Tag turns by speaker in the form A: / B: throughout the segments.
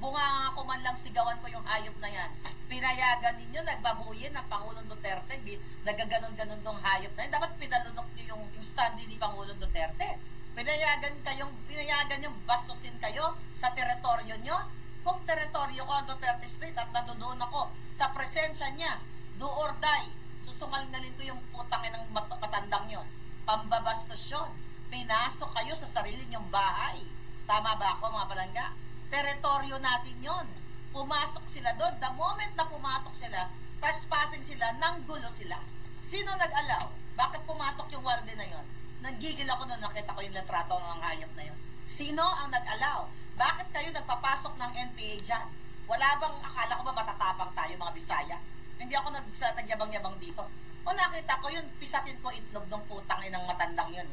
A: bunga ko man lang sigawan ko yung hayop na yan. Pinayagan ninyo, nagbabuyin ng Pangulong Duterte, nagaganon-ganon dong hayop na yan. Dapat pinalunok nyo yung standee ni Pangulong Duterte. Pinayagan yung bastusin kayo sa teritoryo nyo. Kung teritoryo ko ang Duterte Street at nandoon ako sa presensya niya, do or die, susungalingalin ko yung putang ng matandang yun. Pambabastos yun. Pinasok kayo sa sarili nyong bahay. Tama ba ako, mga palangga? Teritoryo natin yon. Pumasok sila doon. The moment na pumasok sila, trespassing sila, nanggulo sila. Sino nag-allow? Bakit pumasok yung walde na yon? Nagigil ako nung nakita ko yung litrato ng hayop na yon. Sino ang nag-allow? Bakit kayo nagpapasok ng NPA dyan? Wala bang, akala ko ba matatapang tayo mga Bisaya? Hindi ako nagyabang-yabang dito. O nakita ko yun, pisatin ko itlog ng putang inang matandang yun.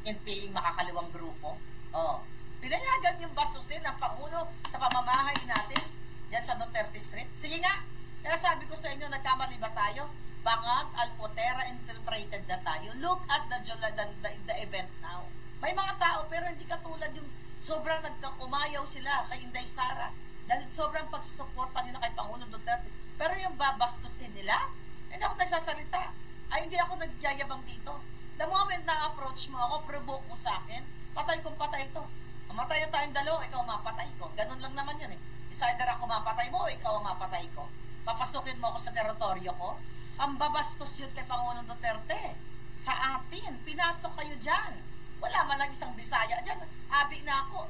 A: NPA makakaliwang grupo. O, pinayagan yung basusin ng Pangulo sa pamamahay natin dyan sa Duterte Street. Sige nga, kaya sabi ko sa inyo, nagkamali ba tayo? Bangag, Alpotera, infiltrated na tayo. Look at the event now. May mga tao, pero hindi katulad yung sobrang nagkakumayaw sila kay Inday Sara. Dahil sobrang pagsusuporta nila kay Pangulong Duterte. Pero yung babastusin nila, hindi ako nagsasalita. Ay, hindi ako nagyayabang dito. The moment na approach mo ako, provoke mo sa akin, patay kong patay ito. Mamatay na tayong dalawa, ikaw mapatay ko. Ganun lang naman yun eh. It's either ako mapatay mo o ikaw mapatay ko. Papasukin mo ako sa teritoryo ko. Ang babastos yun kay Pangulong Duterte. Sa atin, pinasok kayo dyan. Wala man lang isang Bisaya dyan. Habi na ako,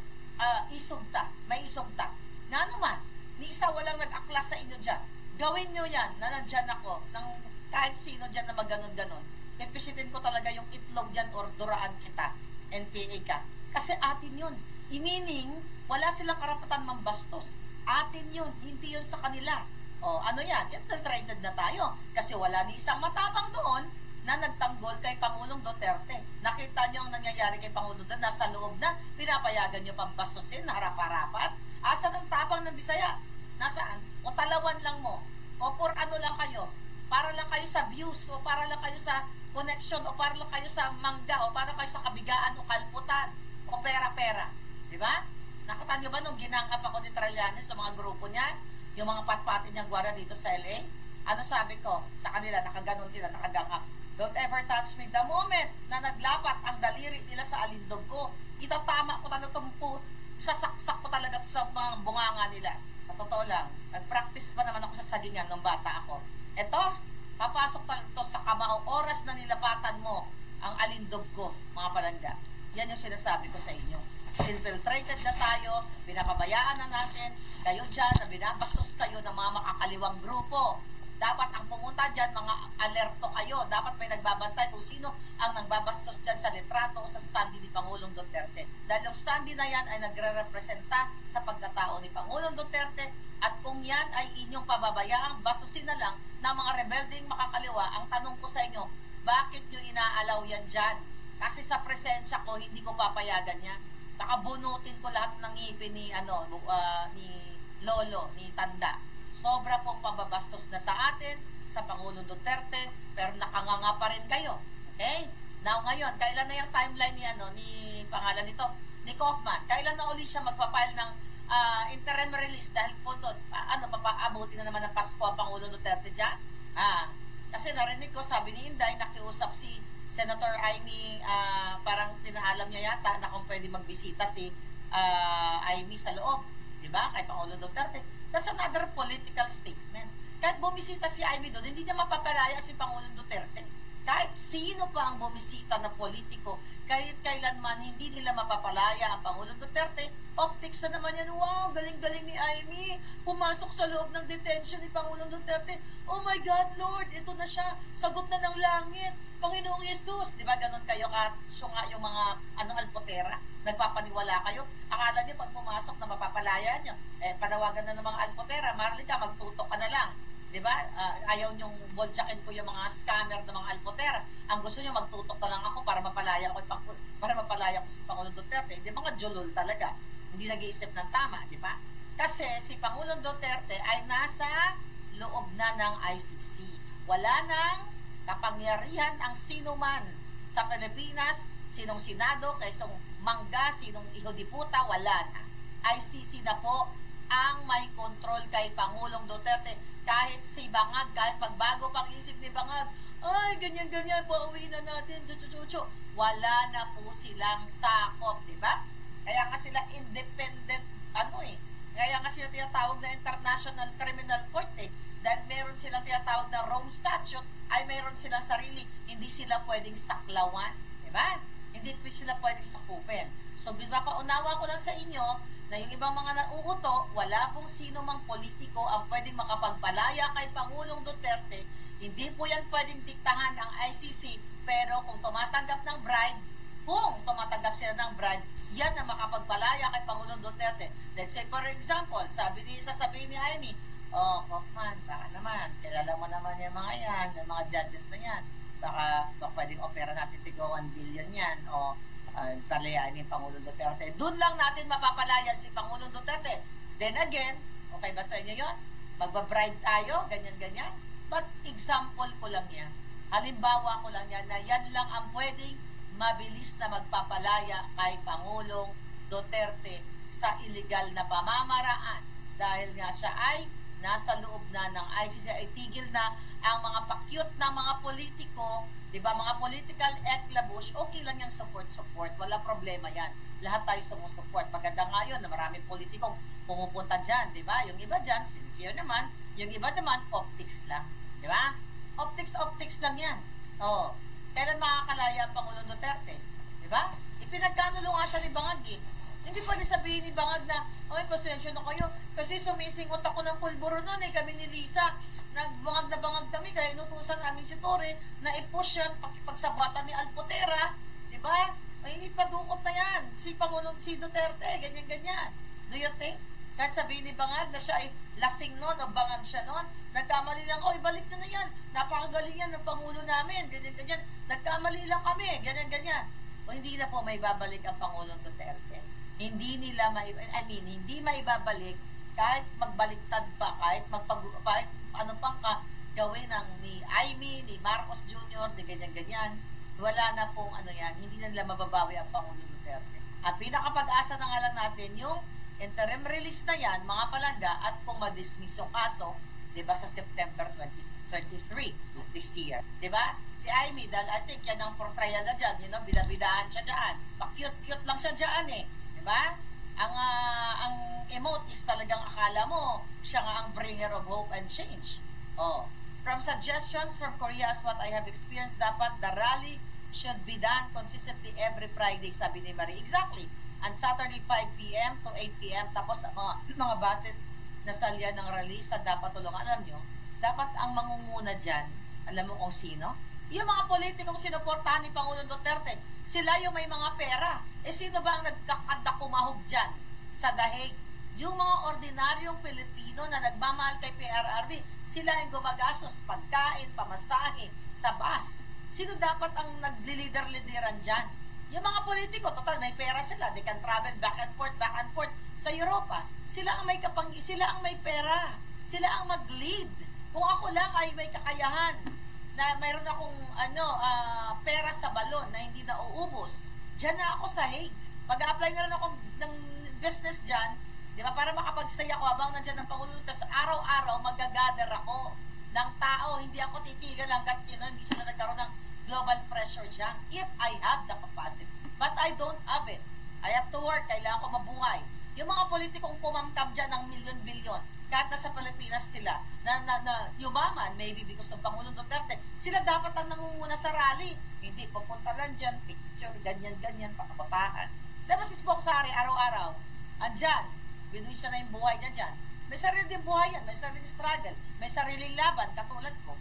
A: isugta, may isugta. Nga naman, ni isa walang nag-aklas sa inyo dyan. Gawin nyo yan, na nandyan ako, ng kahit sino dyan na maganon-ganon. Pipisitin ko talaga yung itlog dyan or duraan kita, NPA ka. Kasi atin yun. I-meaning, wala silang karapatan mambastos. Atin yun, hindi yun sa kanila. O, ano yan? Infiltrated na tayo. Kasi wala ni isang matapang doon na nagtanggol kay Pangulong Duterte. Nakita nyo ang nangyayari kay Pangulong Duterte, nasa loob na, pinapayagan nyo pang bastusin, na harap-harapat. Asan ang tapang ng Bisaya? Nasaan? O talawan lang mo? O por ano lang kayo? Para lang kayo sa views, o para lang kayo sa connection, o para lang kayo sa mangga, o para kayo sa kabigaan, o kalputan, o pera-pera. Diba? Nakita nyo ba nung ginangap ako ni Trillanes sa mga grupo niya, yung mga patpatin niyang gwara dito sa LA? Ano sabi ko? Sa kanila, nakaganon sila, nakagangap. Don't ever touch me. The moment na naglapat ang daliri nila sa alindog ko, itatama ko talaga tumput, sasaksak ko talaga sa mga bunganga nila. Sa totoo lang, nag-practice pa naman ako sa sagingan nung bata ako. Eto, papasok talaga to sa kamao, oras na nilapatan mo ang alindog ko, mga palangga. Yan yung sinasabi ko sa inyo. Infiltrated na tayo, pinapabayaan na natin, kayo dyan, na binabastos kayo ng mga makakaliwang grupo. Dapat ang pumunta dyan, mga alerto kayo. Dapat may nagbabantay kung sino ang nagbabastos dyan sa litrato o sa standee ni Pangulong Duterte. Dahil yung standee na yan ay nagre-representa sa pagkatao ni Pangulong Duterte. At kung yan ay inyong pababayaang bastusin na lang ng mga rebelding makakaliwa, ang tanong ko sa inyo, bakit nyo inaalaw yan dyan? Kasi sa presensya ko, hindi ko papayagan yan. Nakabunutin ko lahat ng ngipin ni, ni Lolo, ni Tanda. Sobra pong pambabastos na sa atin, sa Pangulong Duterte, pero nakanganga pa rin kayo. Okay? Now ngayon, kailan na yung timeline ni, ni pangalan nito? Ni Kaufman. Kailan na uli siya magpapile ng interim release dahil po doon, papaabuti na naman ng Pasko ang Pangulong Duterte dyan? Kasi narinig ko, sabi ni Inday, nakiusap si Senator Amy, parang pinaalam niya yata na kung pwede magbisita si Amy sa loob. Diba? Kay Pangulong Duterte. That's another political statement. Kahit bumisita si Amy doon, hindi niya mapapalaya si Pangulong Duterte. Kahit sino pa ang bumisita na politiko, kahit kailanman hindi nila mapapalaya ang Pangulong Duterte, optics na naman yan, wow, galing-galing ni Amy, pumasok sa loob ng detention ni Pangulong Duterte, oh my God, Lord, ito na siya, sagot na ng langit, Panginoong Yesus, di ba, ganon kayo ka, yung mga, alpotera, nagpapaniwala kayo, akala niyo pag pumasok na mapapalaya niyo, panawagan na ng mga alpotera, Marlika, magtutok ka na lang, di ba, ayaw niyong boljakin ko yung mga scammer ng mga alpotera, ang gusto niyo magtutok na lang ako para mapalaya ko si Pangulong Duterte, di ba, mga julol talaga, hindi nag-iisip ng tama, di ba, kasi si Pangulong Duterte ay nasa loob na ng ICC, wala nang kapangyarihan ang sino man sa Pilipinas, sinong Senado, kaysong mangga, sinong iho di puta, wala na. ICC na po ang may control kay Pangulong Duterte. Kahit si Bangag, kahit pagbago pang isip ni Bangag, ay, ganyan-ganyan, pauwi na natin, chuchu-chuchu. Wala na po silang sakop, di ba? Kaya nga sila independent, kaya nga sila tinatawag na International Criminal Court dahil meron silang tinatawag na Rome Statute, ay meron silang sarili, hindi sila pwedeng saklawan, di ba? Hindi sila pwedeng sakupin. So, paunawa ko lang sa inyo na yung ibang mga nauuto, wala pong sino mang politiko ang pwedeng makapagpalaya kay Pangulong Duterte. Hindi po yan pwedeng diktahan ng ICC, pero kung tumatanggap sila ng bribe, yan ang makapagpalaya kay Pangulong Duterte. Let's say, for example, sasabihin ni Amy, Kaufman, baka naman, kilala mo naman yung mga yan, yung mga judges na yan, baka pwedeng opera natin tigo 1 billion yan, o palayain ni Pangulong Duterte. Doon lang natin mapapalaya si Pangulong Duterte. Then again, okay ba sa inyo yun? Magbabribe tayo, ganyan-ganyan. But example ko lang yan. Halimbawa ko lang yan na yan lang ang pwedeng mabilis na magpapalaya kay Pangulong Duterte sa illegal na pamamaraan. Dahil nga siya ay nasa loob na ng ICC, ay tigil na ang mga pakyut na mga politiko, di ba, mga political eclabush, okay lang yung support. Wala problema yan. Lahat tayo sumusupport. Maganda nga yun na maraming politikong pumupunta dyan, di ba? Yung iba dyan, sincere naman. Yung iba naman, optics lang. Di ba? Optics lang yan. Oo. Kailan makakalaya ang Pangulong Duterte? Di ba? Ipinagkanulo nga siya ni Bangag Hindi pa sabihin ni Bangag na, ay, pasensya na kayo. Kasi sumisingot ako ng pulburo noon kami ni Lisa. Nagbangag na bangag kami, kaya inutusan namin si Torre na i-push yan, pakipagsabatan ni Alpotera. Diba? Ay, ipadukot na yan. Si Duterte, ganyan-ganyan. Do you think? Kahit sabihin ni Bangag na siya ay lasing noon o bangag siya noon, nagkamali lang, ibalik nyo na yan. Napakagaling yan ng Pangulo namin, ganyan-ganyan. Nagkamali lang kami, ganyan-ganyan. O hindi na po may babalik ang Pangulong Duterte. Hindi maibabalik kahit magbaliktad pa, kahit ano pang gawin ng ni Amy, ni Marcos Jr., ni ganyan-ganyan. Wala na pong yan, hindi na nila mababawi ang Pangulong Duterte. Ang pinakapag-asa na nga lang natin, yung interim release na yan, mga palangga, at kung ma-dismiss yung kaso, di ba, sa September 2023 this year. Di ba? Si Amy, dahil I think yan ang portrayal na dyan, bidabidahan siya dyan. Pa-cute-cute lang siya dyan Di ba? Ang emote is talagang akala mo, siya nga ang bringer of hope and change. From suggestions from Korea as what I have experienced, dapat the rally should be done consistently every Friday, sabi ni Marie. Exactly. On Saturday 5 p.m. to 8 p.m. Tapos mga bases na salya ng release na dapat tulungan. Alam nyo, dapat ang mangunguna dyan, alam mo kung sino? Yung mga politikong sinuportahan ni Pangulong Duterte, sila yung may mga pera. Sino ba ang nagkakadakumahog dyan sa dahig? Yung mga ordinaryong Pilipino na nagmamahal kay PRRD, sila yung gumagastos, pagkain, pamasahin, sa bus. Sino dapat ang naglilider-lideran dyan? Yung mga politiko, total, may pera sila. They can travel back and forth sa Europa. Sila ang may pera. Sila ang mag-lead. Kung ako lang ay may kakayahan na mayroon akong pera sa balon na hindi na uubos, dyan na ako sa Hague. Mag-a-apply na rin ako ng business dyan, di ba, para makapag-stay ako habang nandyan ng Pangulo. Tapos araw-araw magagather ako ng tao. Hindi ako titigil hanggat hindi sila nagkaroon ng global pressure dyan. If I have the capacity. But I don't have it. I have to work. Kailangan ko mabuhay. Yung mga politikong kumamkam dyan ng milyon-bilyon, kahit nasa Pilipinas sila, na yumaman, maybe because of Pangulong Duterte, sila dapat ang nangunguna sa rally. Hindi, pupunta lang dyan, picture, ganyan-ganyan, pakabataan. Tapos si Spoksari, araw-araw, andyan, binuwi siya na yung buhay niya dyan. May sarili din buhay yan, may sariling struggle, may sariling laban, katulad ko.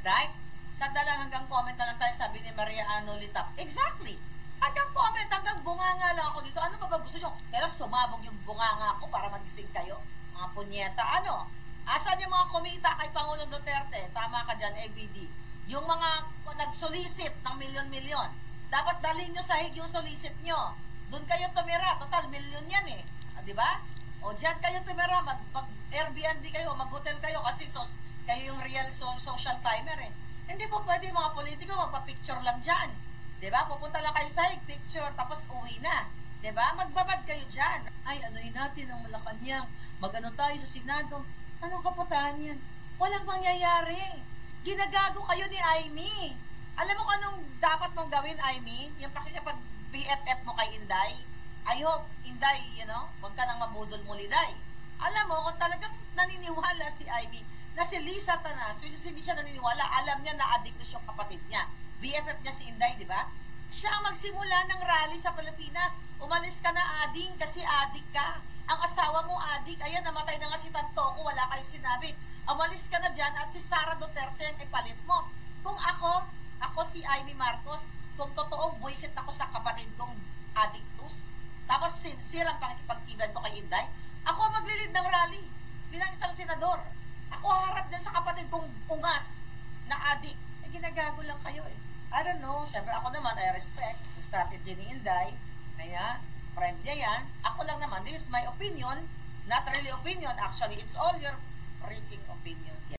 A: Right? Sa dalang hanggang comment na lang tayo, sabi ni Maria Anolitap. Exactly! Hanggang comment, hanggang bunganga lang ako dito. Ano ba gusto nyo? Kaya sumabog yung bunganga ko para magising kayo. Mga punyeta. Asan yung mga kumita kay Pangulong Duterte? Tama ka dyan, ABD. Yung mga nag-solicit ng milyon-milyon. Dapat dalhin nyo sa hig yung solicit nyo. Doon kayo tumira. Total, milyon yan di ba? O dyan kayo tumira. Mag-Airbnb kayo, mag-hotel kayo kasi kayo yung real social timer Hindi po pwede mga politiko magpa-picture lang dyan. Diba? Pupunta lang kayo sa hig, picture, tapos uwi na. Diba? Magbabad kayo dyan. Ay, anuhin natin ang Malacanang. Magano tayo sa Senado. Anong kapatahan yan? Walang mangyayari. Ginagago kayo ni Aimee. Alam mo kung anong dapat mong gawin, Aimee? Yung pakikipag-BFF mo kay Inday. I hope, Inday, huwag ka nang mabudol muli, Day. Alam mo, kung talagang naniniwala si Aimee na si Lisa Tanas, which is hindi siya naniniwala, alam niya na addict na siyang kapatid niya. BFF niya si Inday, di ba? Siya ang magsimula ng rally sa Pilipinas. Umalis ka na, ading, kasi addict ka. Ang asawa mo, addict. Ayan, namatay na nga si Tantoco, wala kayong sinabi. Umalis ka na dyan at si Sara Duterte ang ipalit mo. Kung ako si Aimee Marcos, kung totoong buwisit ako sa kapatid kong addictus, tapos sincere ang pakikipagtigan ko kay Inday, ako maglilid ng rally bilang isang senador. Ako harap din sa kapatid kong ungas na addict. Ginagago lang kayo eh. I don't know. Siyempre ako naman, I respect the strategy ni Inday. Kaya, friend niya yan. Ako lang naman, this is my opinion. Not really opinion. Actually, it's all your freaking opinion.